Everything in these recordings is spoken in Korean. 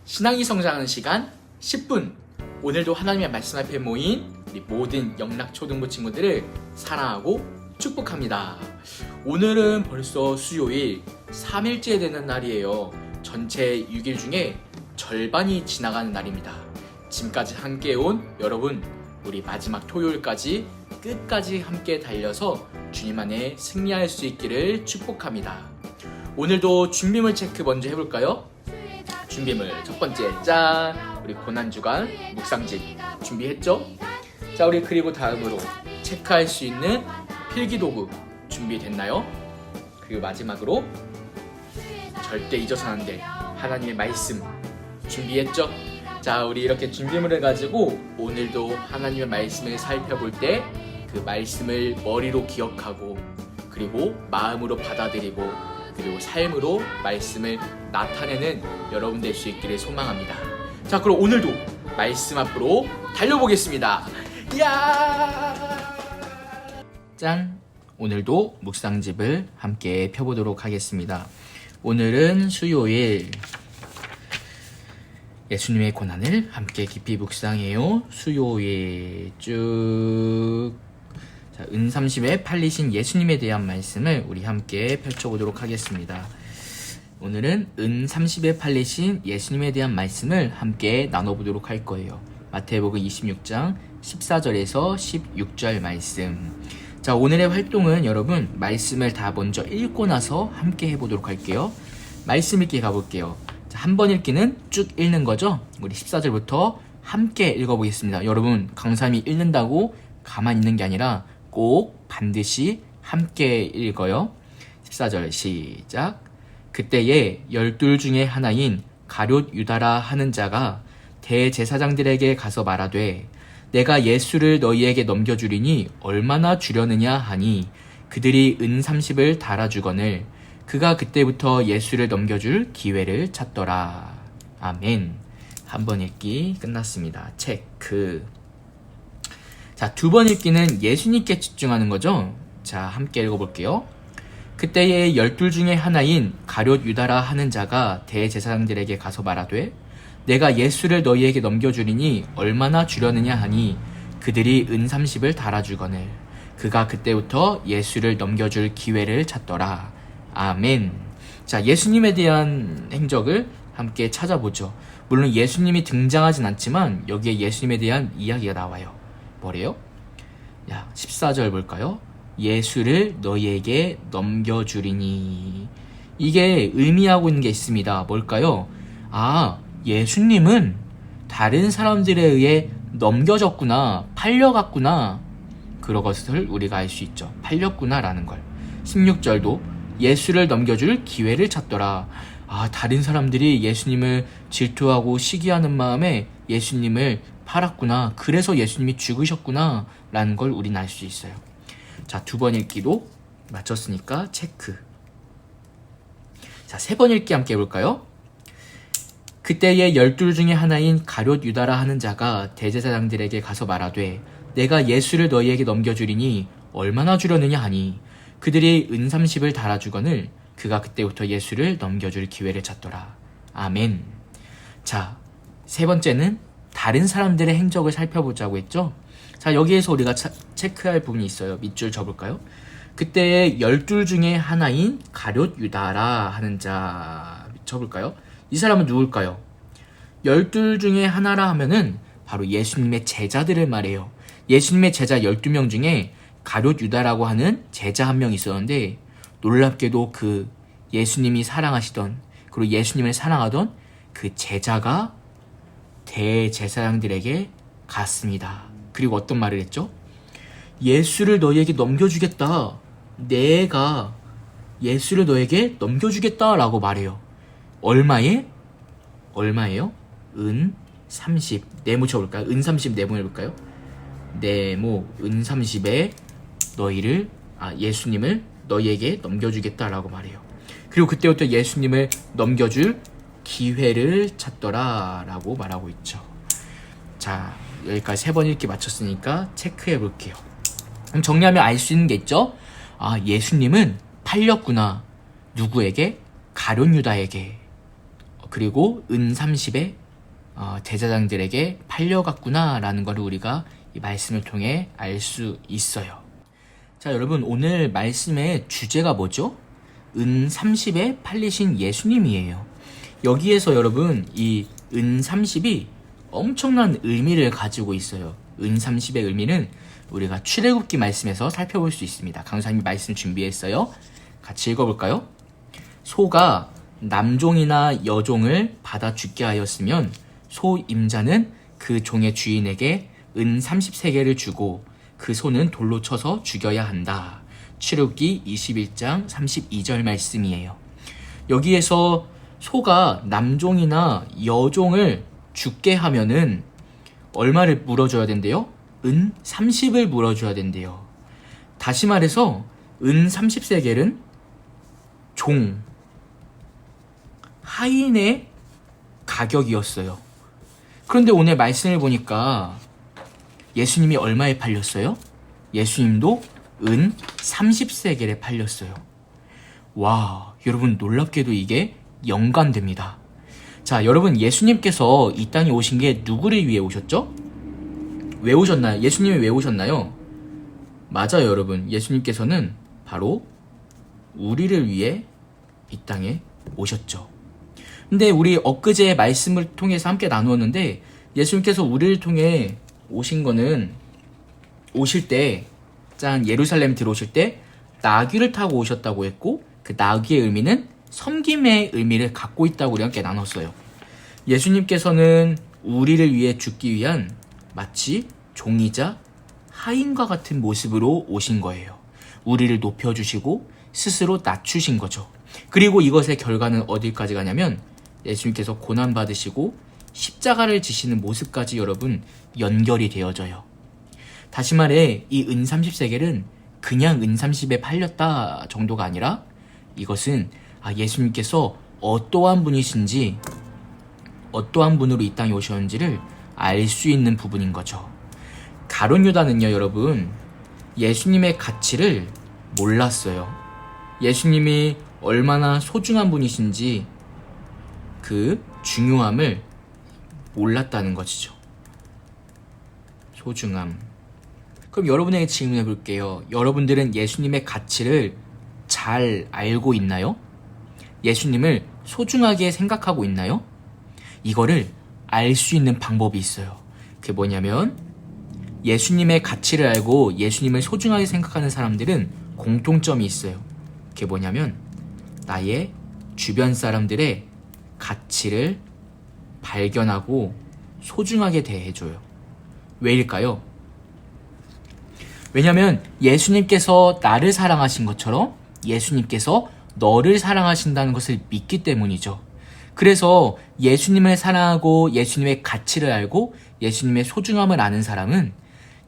신앙이 성장하는 시간 10분. 오늘도 하나님의 말씀 앞에 모인 우리 모든 영락초등부 친구들을 사랑하고 축복합니다. 오늘은 벌써 수요일 3일째 되는 날이에요. 전체 6일 중에 절반이 지나가는 날입니다. 지금까지 함께 온 여러분, 우리 마지막 토요일까지 끝까지 함께 달려서 주님 안에 승리할 수 있기를 축복합니다. 오늘도 준비물 체크 먼저 해볼까요? 준비물 첫 번째, 짠! 우리 고난주간 묵상집 준비했죠? 자, 우리 그리고 다음으로 체크할 수 있는 필기도구 준비됐나요? 그리고 마지막으로 절대 잊어서는 안 될 하나님의 말씀 준비했죠? 자, 우리 이렇게 준비물을 가지고 오늘도 하나님의 말씀을 살펴볼 때 그 말씀을 머리로 기억하고 그리고 마음으로 받아들이고 그리고 삶으로 말씀을 나타내는 여러분 될 수 있기를 소망합니다. 자, 그럼 오늘도 말씀 앞으로 달려보겠습니다. 이야! 짠! 오늘도 묵상집을 함께 펴보도록 하겠습니다. 오늘은 수요일, 예수님의 고난을 함께 깊이 묵상해요. 수요일 쭉 자, 은30에 팔리신 예수님에 대한 말씀을 우리 함께 펼쳐보도록 하겠습니다. 오늘은 은30에 팔리신 예수님에 대한 말씀을 함께 나눠보도록 할 거예요. 마태복음 26장 14절에서 16절 말씀. 자, 오늘의 활동은 여러분 말씀을 다 먼저 읽고 나서 함께 해보도록 할게요. 말씀 읽기 가볼게요. 한 번 읽기는 쭉 읽는 거죠. 우리 14절부터 함께 읽어보겠습니다. 여러분, 강사님이 읽는다고 가만히 있는 게 아니라 꼭 반드시 함께 읽어요. 14절 시작. 그때에 12 중에 하나인 가룟 유다라 하는 자가 대제사장들에게 가서 말하되 내가 예수를 너희에게 넘겨주리니 얼마나 주려느냐 하니 그들이 은30을 달아주거늘 그가 그때부터 예수를 넘겨줄 기회를 찾더라. 아멘. 한 번 읽기 끝났습니다. 체크. 자, 두 번 읽기는 예수님께 집중하는 거죠. 자, 함께 읽어볼게요. 그때에 12 중에 하나인 가룟 유다라 하는 자가 대제사장들에게 가서 말하되 내가 예수를 너희에게 넘겨주리니 얼마나 주려느냐 하니 그들이 은30을 달아주거늘 그가 그때부터 예수를 넘겨줄 기회를 찾더라. 아멘. 자, 예수님에 대한 행적을 함께 찾아보죠. 물론 예수님이 등장하진 않지만 여기에 예수님에 대한 이야기가 나와요. 뭐래요? 야, 14절 볼까요? 예수를 너희에게 넘겨주리니. 이게 의미하고 있는 게 있습니다. 뭘까요? 아, 예수님은 다른 사람들에 의해 넘겨졌구나, 팔려갔구나, 그런 것을 우리가 알 수 있죠. 팔렸구나 라는 걸. 16절도 예수를 넘겨줄 기회를 찾더라. 아, 다른 사람들이 예수님을 질투하고 시기하는 마음에 예수님을 팔았구나, 그래서 예수님이 죽으셨구나 라는 걸 우리는 알 수 있어요. 자, 두 번 읽기도 마쳤으니까 체크. 자, 세 번 읽기 함께 해볼까요? 그때에 12 중에 하나인 가룟 유다라 하는 자가 대제사장들에게 가서 말하되 내가 예수를 너희에게 넘겨주리니 얼마나 주려느냐 하니 그들이 은30을 달아주거늘 그가 그때부터 예수를 넘겨줄 기회를 찾더라. 아멘. 자, 세 번째는 다른 사람들의 행적을 살펴보자고 했죠. 자, 여기에서 우리가 체크할 부분이 있어요. 밑줄 접을까요? 그때에 12 중에 하나인 가룟 유다라 하는 자 접을까요? 이 사람은 누굴까요? 12 중에 하나라 하면은 바로 예수님의 제자들을 말해요. 예수님의 제자 12명 중에 가룟 유다라고 하는 제자 한 명 있었는데 놀랍게도 그 예수님이 사랑하시던 그리고 예수님을 사랑하던 그 제자가 대제사장들에게 갔습니다. 그리고 어떤 말을 했죠? 예수를 너희에게 넘겨주겠다. 내가 예수를 너에게 넘겨주겠다 라고 말해요. 얼마에? 얼마예요? 은30. 네모 쳐볼까요? 은30 네모 해볼까요? 네모 은30에 너희를 예수님을 너희에게 넘겨주겠다 라고 말해요. 그리고 그때부터 예수님을 넘겨줄 기회를 찾더라 라고 말하고 있죠. 자, 여기까지 세 번 읽기 마쳤으니까 체크해 볼게요. 그럼 정리하면 알 수 있는 게 있죠. 아, 예수님은 팔렸구나. 누구에게? 가룟 유다에게. 그리고 은 30에 제사장들에게 팔려갔구나 라는 것을 우리가 이 말씀을 통해 알 수 있어요. 자, 여러분, 오늘 말씀의 주제가 뭐죠? 은 30에 팔리신 예수님이에요. 여기에서 여러분, 이 은 30이 엄청난 의미를 가지고 있어요. 은 30의 의미는 우리가 출애굽기 말씀에서 살펴볼 수 있습니다. 강사님이 말씀 준비했어요. 같이 읽어볼까요? 소가 남종이나 여종을 받아 죽게 하였으면 소 임자는 그 종의 주인에게 은 30세겔을 주고 그 소는 돌로 쳐서 죽여야 한다. 출애굽기 21장 32절 말씀이에요. 여기에서 소가 남종이나 여종을 죽게 하면은 얼마를 물어줘야 된대요? 은 30을 물어줘야 된대요. 다시 말해서 은 30세겔은 종, 하인의 가격이었어요. 그런데 오늘 말씀을 보니까 예수님이 얼마에 팔렸어요? 예수님도 은 30세겔에 팔렸어요. 와, 여러분 놀랍게도 이게 연관됩니다. 자, 여러분 예수님께서 이 땅에 오신 게 누구를 위해 오셨죠? 왜 오셨나요? 예수님이 왜 오셨나요? 맞아요, 여러분. 예수님께서는 바로 우리를 위해 이 땅에 오셨죠. 근데 우리 엊그제 말씀을 통해서 함께 나누었는데 예수님께서 우리를 통해 오신 거는 오실 때 예루살렘 들어오실 때 나귀를 타고 오셨다고 했고 그 나귀의 의미는 섬김의 의미를 갖고 있다고 우리 함께 나눴어요. 예수님께서는 우리를 위해 죽기 위한 마치 종이자 하인과 같은 모습으로 오신 거예요. 우리를 높여주시고 스스로 낮추신 거죠. 그리고 이것의 결과는 어디까지 가냐면 예수님께서 고난받으시고 십자가를 지시는 모습까지 여러분 연결이 되어져요. 다시 말해 이 은 30세겔은 그냥 은 30에 팔렸다 정도가 아니라 이것은 예수님께서 어떠한 분이신지 어떠한 분으로 이 땅에 오셨는지를 알 수 있는 부분인 거죠. 가룟 유다는요 여러분 예수님의 가치를 몰랐어요. 예수님이 얼마나 소중한 분이신지 그 중요함을 몰랐다는 것이죠. 소중함. 그럼 여러분에게 질문해 볼게요. 여러분들은 예수님의 가치를 잘 알고 있나요? 예수님을 소중하게 생각하고 있나요? 이거를 알 수 있는 방법이 있어요. 그게 뭐냐면 예수님의 가치를 알고 예수님을 소중하게 생각하는 사람들은 공통점이 있어요. 그게 뭐냐면 나의 주변 사람들의 가치를 발견하고 소중하게 대해줘요. 왜일까요? 왜냐면 예수님께서 나를 사랑하신 것처럼 예수님께서 너를 사랑하신다는 것을 믿기 때문이죠. 그래서 예수님을 사랑하고 예수님의 가치를 알고 예수님의 소중함을 아는 사람은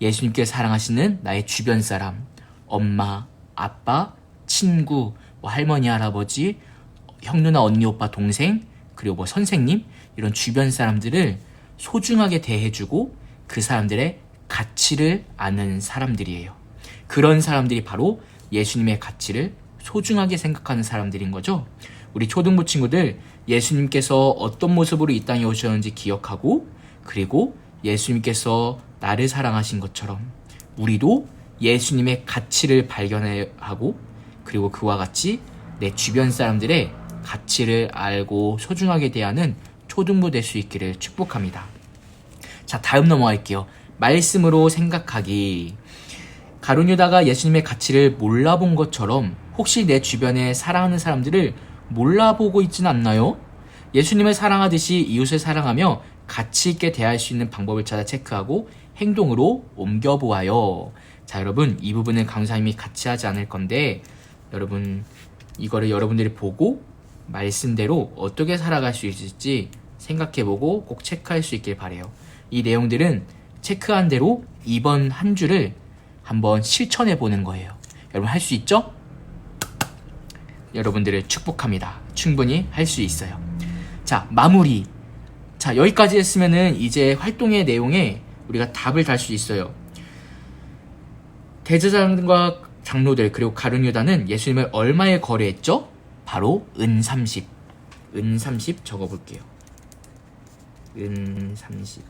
예수님께 사랑하시는 나의 주변 사람, 엄마, 아빠, 친구, 할머니, 할아버지, 형, 누나, 언니, 오빠, 동생, 그리고 선생님 이런 주변 사람들을 소중하게 대해주고 그 사람들의 가치를 아는 사람들이에요. 그런 사람들이 바로 예수님의 가치를 소중하게 생각하는 사람들인 거죠. 우리 초등부 친구들 예수님께서 어떤 모습으로 이 땅에 오셨는지 기억하고 그리고 예수님께서 나를 사랑하신 것처럼 우리도 예수님의 가치를 발견하고 그리고 그와 같이 내 주변 사람들의 가치를 알고 소중하게 대하는 초등부 될 수 있기를 축복합니다. 자, 다음 넘어갈게요. 말씀으로 생각하기. 가룟 유다가 예수님의 가치를 몰라본 것처럼 혹시 내 주변에 사랑하는 사람들을 몰라보고 있지는 않나요? 예수님을 사랑하듯이 이웃을 사랑하며 가치 있게 대할 수 있는 방법을 찾아 체크하고 행동으로 옮겨보아요. 자, 여러분 이 부분은 강사님이 같이 하지 않을 건데 여러분 이거를 여러분들이 보고 말씀대로 어떻게 살아갈 수 있을지 생각해보고 꼭 체크할 수 있길 바래요. 이 내용들은 체크한 대로 이번 한 주를 한번 실천해보는 거예요. 여러분 할 수 있죠? 여러분들을 축복합니다. 충분히 할 수 있어요. 자, 마무리. 자, 여기까지 했으면은 이제 활동의 내용에 우리가 답을 달 수 있어요. 대제사장과 장로들 그리고 가룟 유다는 예수님을 얼마에 거래했죠? 바로 은 30. 은 30 적어볼게요. 은 30.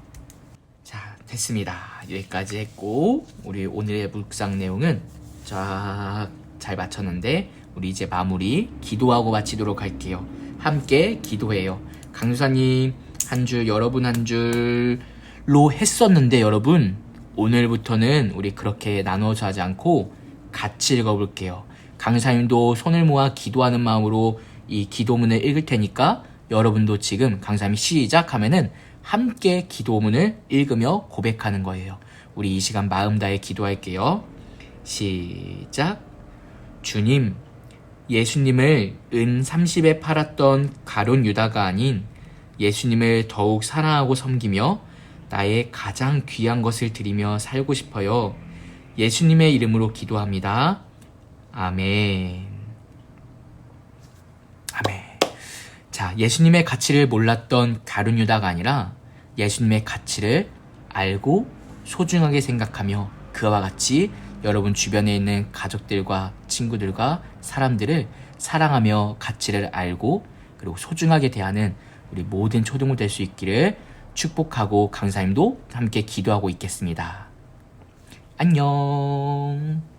자, 됐습니다. 여기까지 했고, 우리 오늘의 묵상 내용은 쫙 잘 마쳤는데, 우리 이제 마무리 기도하고 마치도록 할게요. 함께 기도해요. 강사님 한 줄, 여러분 한 줄로 했었는데, 여러분 오늘부터는 우리 그렇게 나눠서 하지 않고 같이 읽어볼게요. 강사님도 손을 모아 기도하는 마음으로 이 기도문을 읽을 테니까 여러분도 지금 강사님이 시작하면은 함께 기도문을 읽으며 고백하는 거예요. 우리 이 시간 마음 다해 기도할게요. 시작. 주님, 예수님을 은 30에 팔았던 가룟 유다가 아닌 예수님을 더욱 사랑하고 섬기며 나의 가장 귀한 것을 드리며 살고 싶어요. 예수님의 이름으로 기도합니다. 아멘. 아멘. 자, 예수님의 가치를 몰랐던 가룟 유다가 아니라 예수님의 가치를 알고 소중하게 생각하며 그와 같이 여러분 주변에 있는 가족들과 친구들과 사람들을 사랑하며 가치를 알고 그리고 소중하게 대하는 우리 모든 초등부 될 수 있기를 축복하고 강사님도 함께 기도하고 있겠습니다. 안녕.